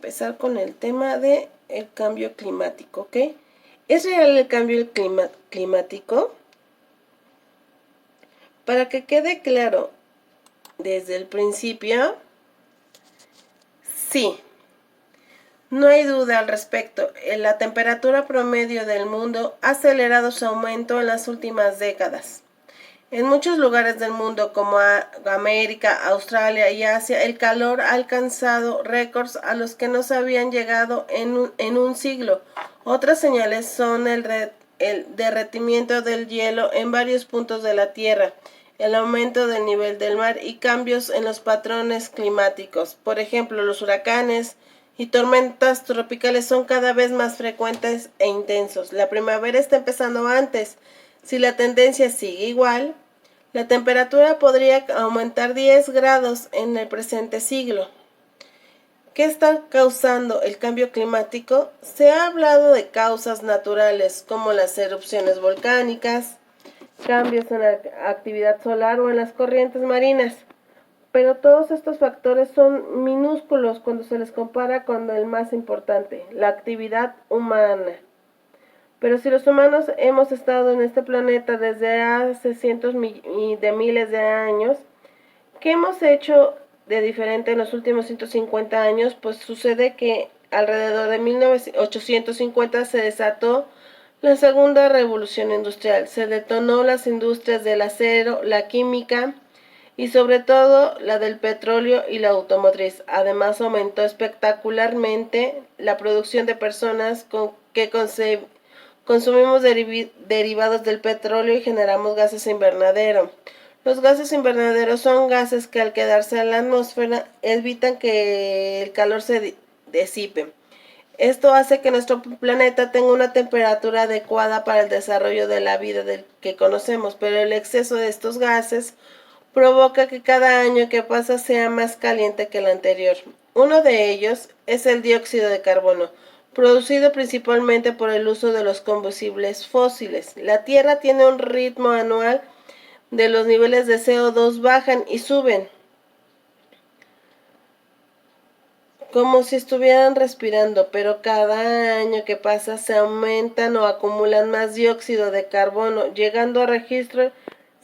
empezar con el tema de el cambio climático, ¿ok? ¿Es real el cambio climático? Para que quede claro desde el principio, sí. No hay duda al respecto. La temperatura promedio del mundo ha acelerado su aumento en las últimas décadas. En muchos lugares del mundo como América, Australia y Asia, el calor ha alcanzado récords a los que no se habían llegado en un siglo. Otras señales son el derretimiento del hielo en varios puntos de la Tierra, el aumento del nivel del mar y cambios en los patrones climáticos. Por ejemplo, los huracanes y tormentas tropicales son cada vez más frecuentes e intensos. La primavera está empezando antes. Si la tendencia sigue igual, la temperatura podría aumentar 10 grados en el presente siglo. ¿Qué está causando el cambio climático? Se ha hablado de causas naturales como las erupciones volcánicas, cambios en la actividad solar o en las corrientes marinas. Pero todos estos factores son minúsculos cuando se les compara con el más importante, la actividad humana. Pero si los humanos hemos estado en este planeta desde hace cientos de miles de años, ¿qué hemos hecho de diferente en los últimos 150 años? Pues sucede que alrededor de 1850 se desató la segunda revolución industrial. Se detonó las industrias del acero, la química y sobre todo la del petróleo y la automotriz. Además aumentó espectacularmente la producción de personas que consumimos derivados del petróleo y generamos gases invernadero. Los gases invernaderos son gases que al quedarse en la atmósfera evitan que el calor se disipe. Esto hace que nuestro planeta tenga una temperatura adecuada para el desarrollo de la vida que conocemos, pero el exceso de estos gases provoca que cada año que pasa sea más caliente que el anterior. Uno de ellos es el dióxido de carbono, producido principalmente por el uso de los combustibles fósiles. La Tierra tiene un ritmo anual de los niveles de CO2 bajan y suben, como si estuvieran respirando, pero cada año que pasa se aumentan o acumulan más dióxido de carbono, llegando a registros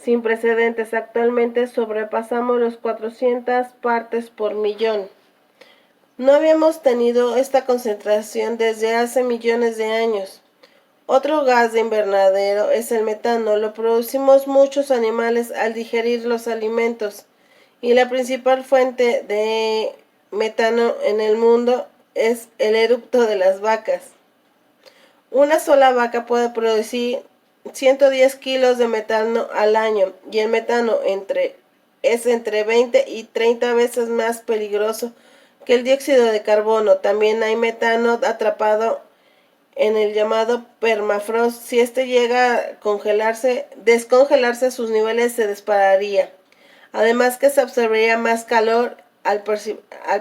sin precedentes. Actualmente sobrepasamos los 400 partes por millón. No habíamos tenido esta concentración desde hace millones de años. Otro gas de invernadero es el metano. Lo producimos muchos animales al digerir los alimentos. Y la principal fuente de metano en el mundo es el eructo de las vacas. Una sola vaca puede producir 110 kilos de metano al año y el metano es entre 20 y 30 veces más peligroso que el dióxido de carbono. También hay metano atrapado en el llamado permafrost. Si este llega a descongelarse, sus niveles se dispararía. Además que se absorbería más calor al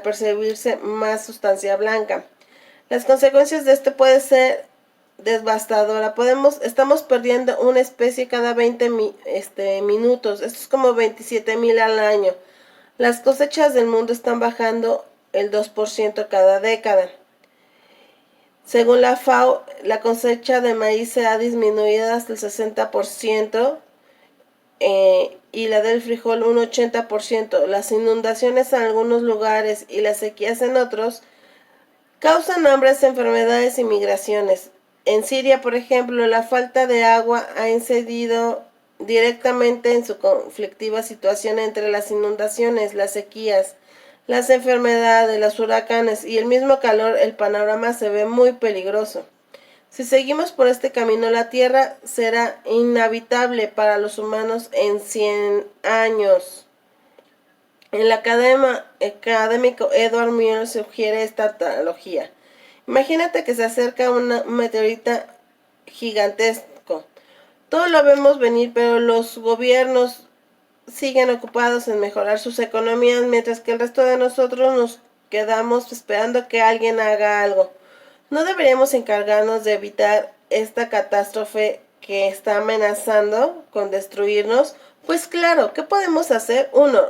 percibirse más sustancia blanca. Las consecuencias de esto pueden ser devastadora. Estamos perdiendo una especie cada 20 minutos. Esto es como 27,000 al año. Las cosechas del mundo están bajando el 2% cada década. Según la FAO, la cosecha de maíz se ha disminuido hasta el 60%, y la del frijol un 80%. Las inundaciones en algunos lugares y las sequías en otros causan hambres, enfermedades y migraciones. En Siria, por ejemplo, la falta de agua ha incidido directamente en su conflictiva situación entre las inundaciones, las sequías, las enfermedades, los huracanes y el mismo calor. El panorama se ve muy peligroso. Si seguimos por este camino, la Tierra será inhabitable para los humanos en 100 años. El académico Edward Muir sugiere esta analogía. Imagínate que se acerca un meteorito gigantesco. Todo lo vemos venir, pero los gobiernos siguen ocupados en mejorar sus economías, mientras que el resto de nosotros nos quedamos esperando que alguien haga algo. ¿No deberíamos encargarnos de evitar esta catástrofe que está amenazando con destruirnos? Pues claro, ¿qué podemos hacer? 1.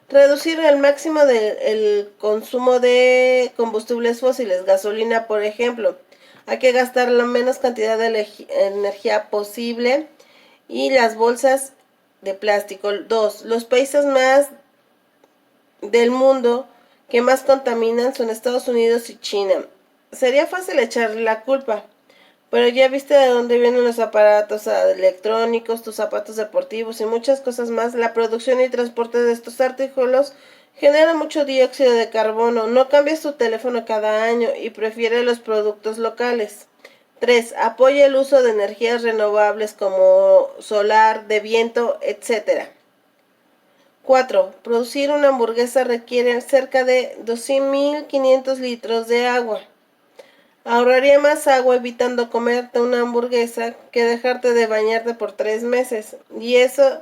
Reducir al máximo el consumo de combustibles fósiles, gasolina por ejemplo. Hay que gastar la menos cantidad de energía posible. Y las bolsas de plástico. 2. Los países más del mundo que más contaminan son Estados Unidos y China. Sería fácil echarle la culpa, pero ya viste de dónde vienen los aparatos electrónicos, tus zapatos deportivos y muchas cosas más. La producción y transporte de estos artículos genera mucho dióxido de carbono. No cambies tu teléfono cada año y prefiere los productos locales. 3. Apoya el uso de energías renovables como solar, de viento, etc. 4. Producir una hamburguesa requiere cerca de 12.500 litros de agua. Ahorraría más agua evitando comerte una hamburguesa que dejarte de bañarte por 3 meses. Y eso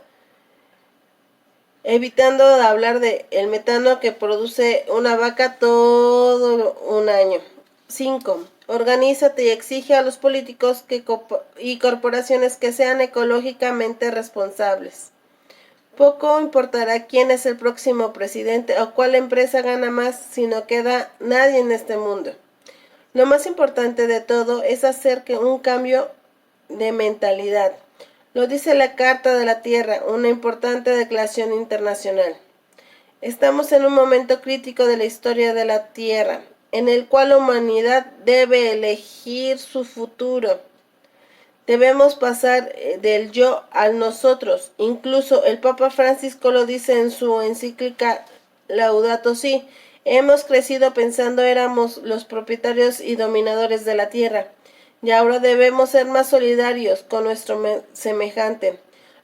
evitando hablar de el metano que produce una vaca todo un año. 5. Organízate y exige a los políticos y corporaciones que sean ecológicamente responsables. Poco importará quién es el próximo presidente o cuál empresa gana más si no queda nadie en este mundo. Lo más importante de todo es hacer un cambio de mentalidad. Lo dice la Carta de la Tierra, una importante declaración internacional. Estamos en un momento crítico de la historia de la Tierra, en el cual la humanidad debe elegir su futuro. Debemos pasar del yo al nosotros. Incluso el Papa Francisco lo dice en su encíclica Laudato Si. Hemos crecido pensando éramos los propietarios y dominadores de la tierra. Y ahora debemos ser más solidarios con nuestro semejante,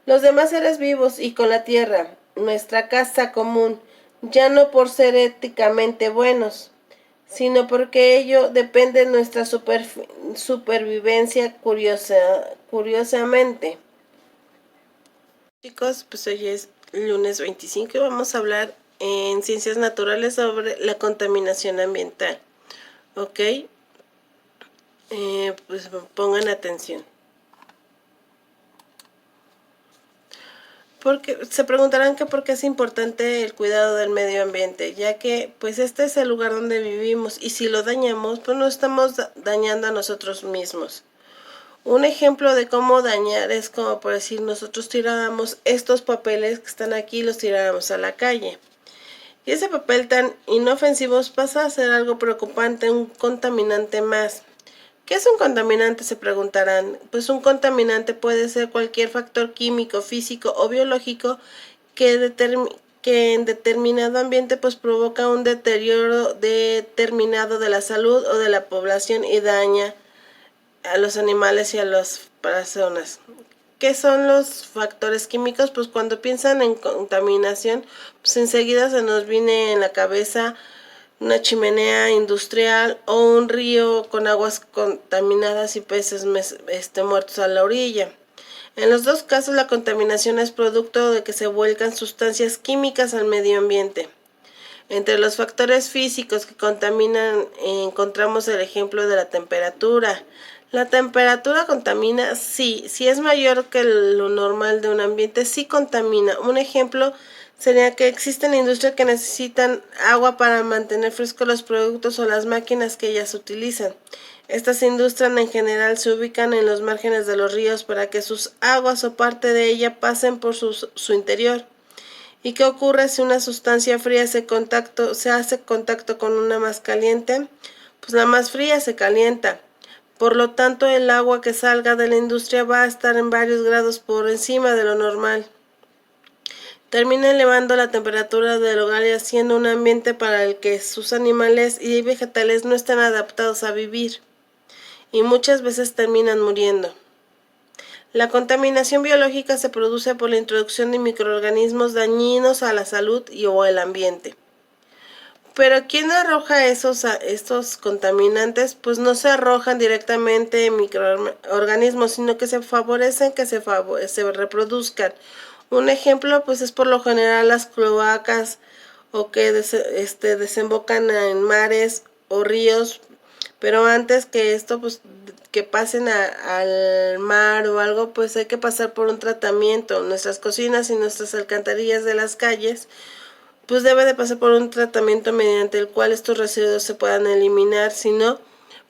los demás seres vivos y con la tierra, nuestra casa común, ya no por ser éticamente buenos, sino porque ello depende de nuestra supervivencia curiosamente. Chicos, pues hoy es lunes 25 y vamos a hablar en Ciencias Naturales sobre la contaminación ambiental. ¿Ok? Pues pongan atención. Porque se preguntarán que por qué es importante el cuidado del medio ambiente, ya que pues este es el lugar donde vivimos y si lo dañamos, pues nos estamos dañando a nosotros mismos. Un ejemplo de cómo dañar es como por decir nosotros tiráramos estos papeles que están aquí, los tiráramos a la calle. Y ese papel tan inofensivo pasa a ser algo preocupante, un contaminante más. ¿Qué es un contaminante? Se preguntarán. Pues un contaminante puede ser cualquier factor químico, físico o biológico que en determinado ambiente pues provoca un deterioro determinado de la salud o de la población y daña a los animales y a las personas. ¿Qué son los factores químicos? Pues cuando piensan en contaminación, pues enseguida se nos viene en la cabeza una chimenea industrial o un río con aguas contaminadas y peces muertos a la orilla. En los dos casos la contaminación es producto de que se vuelcan sustancias químicas al medio ambiente. Entre los factores físicos que contaminan encontramos el ejemplo de la temperatura. ¿La temperatura contamina? Sí, si es mayor que lo normal de un ambiente, sí contamina. Un ejemplo sería que existen industrias que necesitan agua para mantener frescos los productos o las máquinas que ellas utilizan. Estas industrias en general se ubican en los márgenes de los ríos para que sus aguas o parte de ella pasen por su interior. ¿Y qué ocurre si una sustancia fría se hace contacto con una más caliente? Pues la más fría se calienta. Por lo tanto, el agua que salga de la industria va a estar en varios grados por encima de lo normal. Termina elevando la temperatura del hogar y haciendo un ambiente para el que sus animales y vegetales no están adaptados a vivir. Y muchas veces terminan muriendo. La contaminación biológica se produce por la introducción de microorganismos dañinos a la salud o el ambiente. Pero ¿quién arroja estos contaminantes? Pues no se arrojan directamente microorganismos, sino que se favorecen que se reproduzcan. Un ejemplo pues es por lo general las cloacas o que desembocan en mares o ríos, pero antes que esto pues que pasen al mar o algo, pues hay que pasar por un tratamiento. Nuestras cocinas y nuestras alcantarillas de las calles pues debe de pasar por un tratamiento mediante el cual estos residuos se puedan eliminar, si no,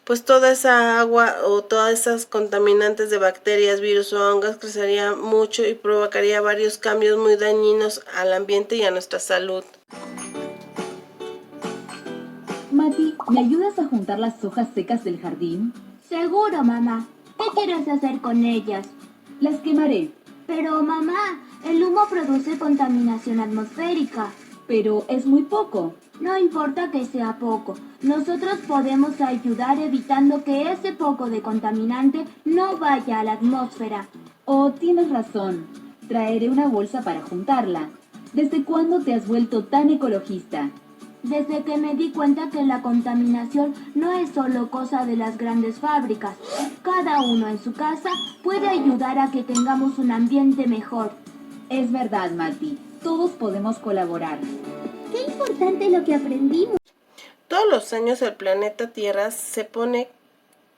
pues toda esa agua o todas esas contaminantes de bacterias, virus o hongos crecería mucho y provocaría varios cambios muy dañinos al ambiente y a nuestra salud. Mati, ¿me ayudas a juntar las hojas secas del jardín? Seguro, mamá. ¿Qué quieres hacer con ellas? Las quemaré. Pero, mamá, el humo produce contaminación atmosférica. Pero es muy poco. No importa que sea poco. Nosotros podemos ayudar evitando que ese poco de contaminante no vaya a la atmósfera. Oh, tienes razón. Traeré una bolsa para juntarla. ¿Desde cuándo te has vuelto tan ecologista? Desde que me di cuenta que la contaminación no es solo cosa de las grandes fábricas. Cada uno en su casa puede ayudar a que tengamos un ambiente mejor. Es verdad, Mati. Todos podemos colaborar. Qué importante lo que aprendimos. Todos los años el planeta Tierra se pone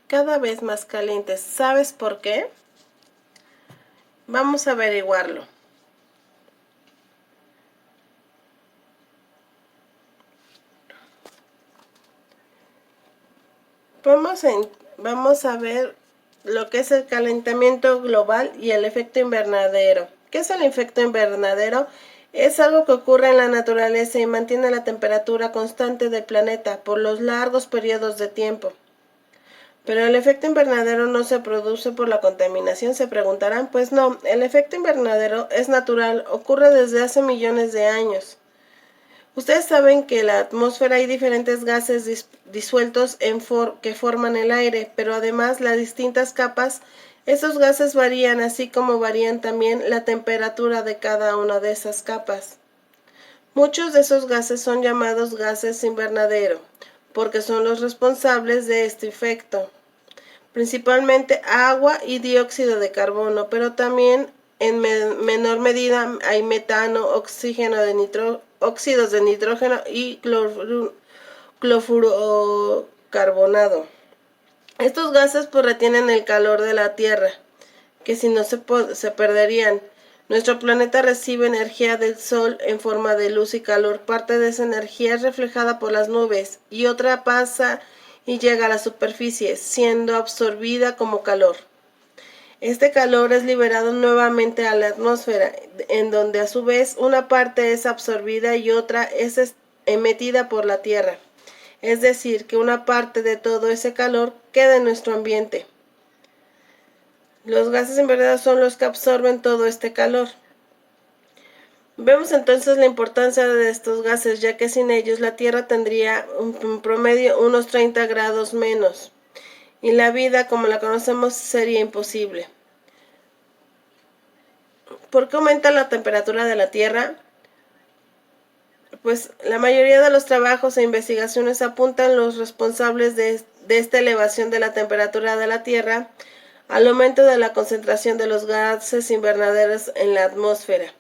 cada vez más caliente. ¿Sabes por qué? Vamos a averiguarlo. Vamos a ver lo que es el calentamiento global y el efecto invernadero. ¿Qué es el efecto invernadero? Es algo que ocurre en la naturaleza y mantiene la temperatura constante del planeta por los largos periodos de tiempo. Pero el efecto invernadero no se produce por la contaminación, se preguntarán. Pues no, el efecto invernadero es natural, ocurre desde hace millones de años. Ustedes saben que en la atmósfera hay diferentes gases disueltos que forman el aire, pero además las distintas capas, esos gases varían, así como varían también la temperatura de cada una de esas capas. Muchos de esos gases son llamados gases invernadero, porque son los responsables de este efecto. Principalmente agua y dióxido de carbono, pero también en menor medida hay metano, óxidos de nitrógeno y clorofluorocarbonado. Estos gases pues retienen el calor de la Tierra, que si no se perderían. Nuestro planeta recibe energía del Sol en forma de luz y calor. Parte de esa energía es reflejada por las nubes y otra pasa y llega a la superficie, siendo absorbida como calor. Este calor es liberado nuevamente a la atmósfera, en donde a su vez una parte es absorbida y otra es emitida por la Tierra. Es decir, que una parte de todo ese calor queda en nuestro ambiente. Los gases invernaderos son los que absorben todo este calor. Vemos entonces la importancia de estos gases, ya que sin ellos la Tierra tendría en promedio unos 30 grados menos. Y la vida como la conocemos sería imposible. ¿Por qué aumenta la temperatura de la Tierra? Pues la mayoría de los trabajos e investigaciones apuntan los responsables de esta elevación de la temperatura de la Tierra al aumento de la concentración de los gases invernaderos en la atmósfera.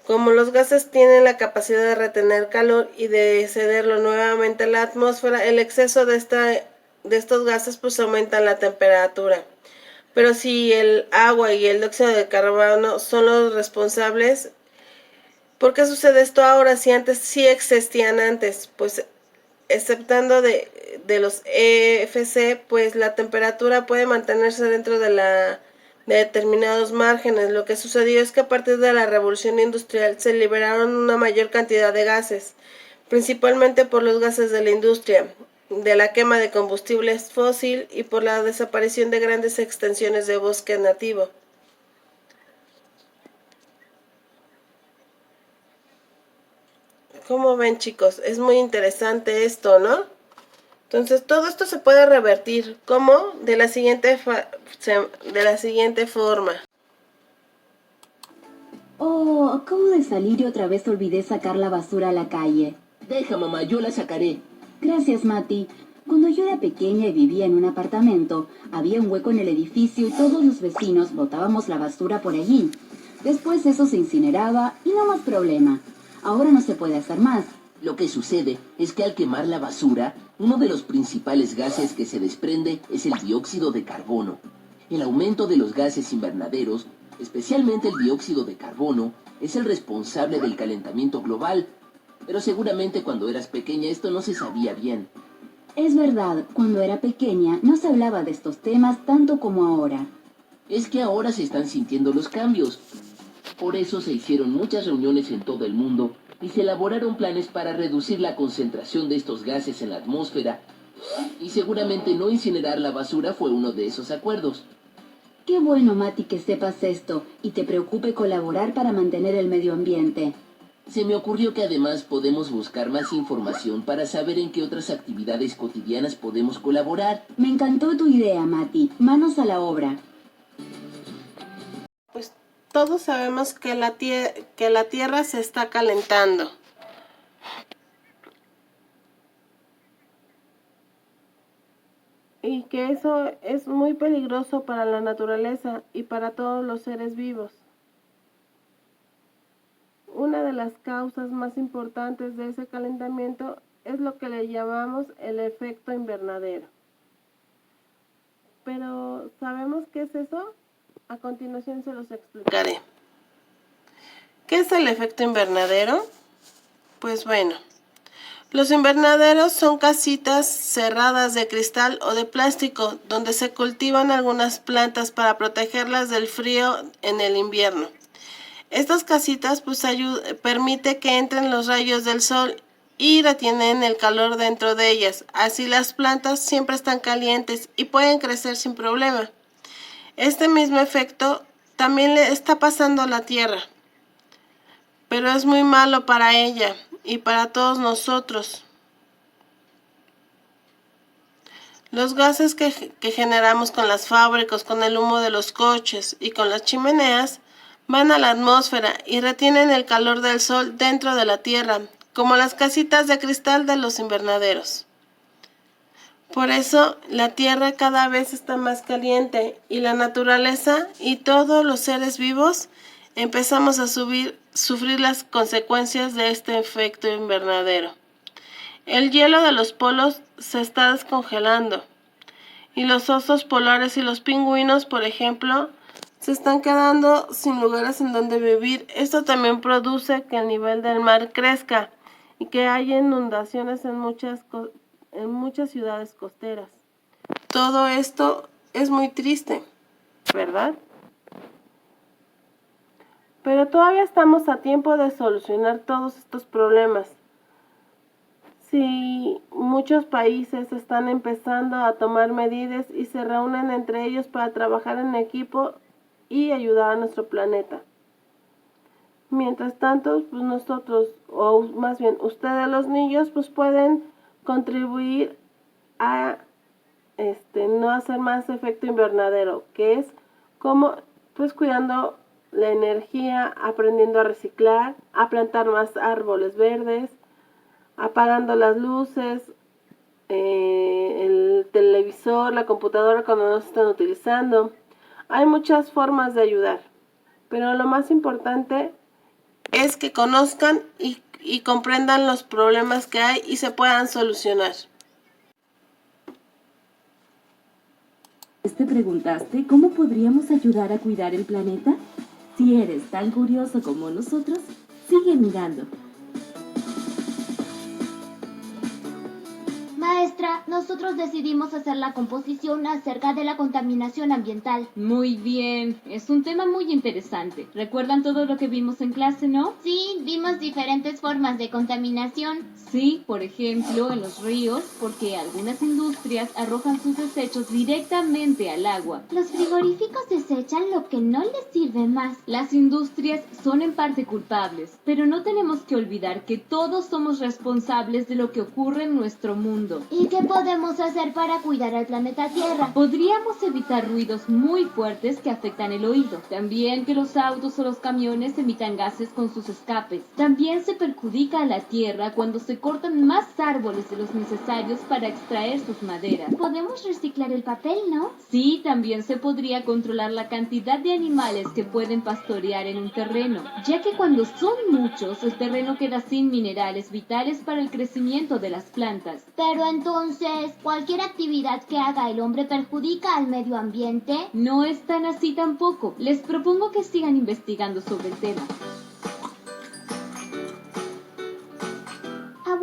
Como los gases tienen la capacidad de retener calor y de cederlo nuevamente a la atmósfera, el exceso de estos gases pues aumentan la temperatura. Pero si el agua y el dióxido de carbono son los responsables, ¿por qué sucede esto ahora si antes sí existían antes? Pues exceptando de los EFC, pues la temperatura puede mantenerse dentro de determinados márgenes. Lo que sucedió es que a partir de la revolución industrial se liberaron una mayor cantidad de gases, principalmente por los gases de la industria, de la quema de combustibles fósil y por la desaparición de grandes extensiones de bosque nativo. ¿Cómo ven, chicos? Es muy interesante esto, ¿no? Entonces todo esto se puede revertir. ¿Cómo? De la siguiente forma. Oh, acabo de salir y otra vez olvidé sacar la basura a la calle. Deja, mamá, yo la sacaré. Gracias, Mati. Cuando yo era pequeña y vivía en un apartamento, había un hueco en el edificio y todos los vecinos botábamos la basura por allí. Después eso se incineraba y no más problema. Ahora no se puede hacer más. Lo que sucede es que al quemar la basura, uno de los principales gases que se desprende es el dióxido de carbono. El aumento de los gases invernaderos, especialmente el dióxido de carbono, es el responsable del calentamiento global. Pero seguramente cuando eras pequeña esto no se sabía bien. Es verdad, cuando era pequeña no se hablaba de estos temas tanto como ahora. Es que ahora se están sintiendo los cambios. Por eso se hicieron muchas reuniones en todo el mundo y se elaboraron planes para reducir la concentración de estos gases en la atmósfera. Y seguramente no incinerar la basura fue uno de esos acuerdos. Qué bueno, Mati, que sepas esto y te preocupe colaborar para mantener el medio ambiente. Se me ocurrió que además podemos buscar más información para saber en qué otras actividades cotidianas podemos colaborar. Me encantó tu idea, Mati. Manos a la obra. Pues todos sabemos que la Tierra se está calentando. Y que eso es muy peligroso para la naturaleza y para todos los seres vivos. Una de las causas más importantes de ese calentamiento es lo que le llamamos el efecto invernadero. Pero, ¿sabemos qué es eso? A continuación se los explicaré. ¿Qué es el efecto invernadero? Pues bueno, los invernaderos son casitas cerradas de cristal o de plástico donde se cultivan algunas plantas para protegerlas del frío en el invierno. Estas casitas pues permite que entren los rayos del sol y retienen el calor dentro de ellas. Así las plantas siempre están calientes y pueden crecer sin problema. Este mismo efecto también le está pasando a la Tierra, pero es muy malo para ella y para todos nosotros. Los gases que generamos con las fábricas, con el humo de los coches y con las chimeneas van a la atmósfera y retienen el calor del sol dentro de la Tierra, como las casitas de cristal de los invernaderos. Por eso la Tierra cada vez está más caliente y la naturaleza y todos los seres vivos empezamos a sufrir las consecuencias de este efecto invernadero. El hielo de los polos se está descongelando y los osos polares y los pingüinos, por ejemplo, se están quedando sin lugares en donde vivir. Esto también produce que el nivel del mar crezca y que haya inundaciones en muchas ciudades costeras. Todo esto es muy triste, ¿verdad? Pero todavía estamos a tiempo de solucionar todos estos problemas. Si muchos países están empezando a tomar medidas y se reúnen entre ellos para trabajar en equipo y ayudar a nuestro planeta. Mientras tanto, pues nosotros, o más bien ustedes los niños, pues pueden contribuir a no hacer más efecto invernadero, que es como pues cuidando la energía, aprendiendo a reciclar, a plantar más árboles verdes, apagando las luces, el televisor, la computadora cuando no se están utilizando. Hay muchas formas de ayudar, pero lo más importante es que conozcan y comprendan los problemas que hay y se puedan solucionar. ¿Te preguntaste cómo podríamos ayudar a cuidar el planeta? Si eres tan curioso como nosotros, sigue mirando. Maestra, nosotros decidimos hacer la composición acerca de la contaminación ambiental. Muy bien, es un tema muy interesante. ¿Recuerdan todo lo que vimos en clase, no? Sí, vimos diferentes formas de contaminación. Sí, por ejemplo, en los ríos, porque algunas industrias arrojan sus desechos directamente al agua. Los frigoríficos desechan lo que no les sirve más. Las industrias son en parte culpables, pero no tenemos que olvidar que todos somos responsables de lo que ocurre en nuestro mundo. ¿Y qué podemos hacer para cuidar al planeta Tierra? Podríamos evitar ruidos muy fuertes que afectan el oído. También que los autos o los camiones emitan gases con sus escapes. También se perjudica a la Tierra cuando se cortan más árboles de los necesarios para extraer sus maderas. Podemos reciclar el papel, ¿no? Sí, también se podría controlar la cantidad de animales que pueden pastorear en un terreno, ya que cuando son muchos, el terreno queda sin minerales vitales para el crecimiento de las plantas. Pero entonces, ¿cualquier actividad que haga el hombre perjudica al medio ambiente? No es tan así tampoco. Les propongo que sigan investigando sobre el tema.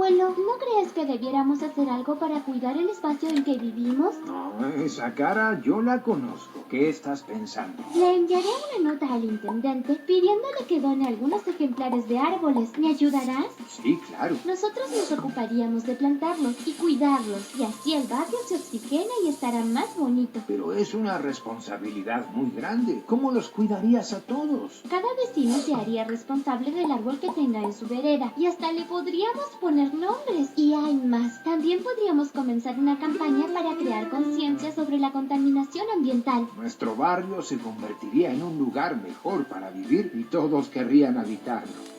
Abuelo, ¿no crees que debiéramos hacer algo para cuidar el espacio en que vivimos? No, esa cara yo la conozco. ¿Qué estás pensando? Le enviaré una nota al intendente pidiéndole que done algunos ejemplares de árboles. ¿Me ayudarás? Sí, claro. Nosotros nos ocuparíamos de plantarlos y cuidarlos, y así el barrio se oxigena y estará más bonito. Pero es una responsabilidad muy grande. ¿Cómo los cuidarías a todos? Cada vecino se haría responsable del árbol que tenga en su vereda, y hasta le podríamos poner nombres. Y hay más. También podríamos comenzar una campaña para crear conciencia sobre la contaminación ambiental. Nuestro barrio se convertiría en un lugar mejor para vivir y todos querrían habitarlo.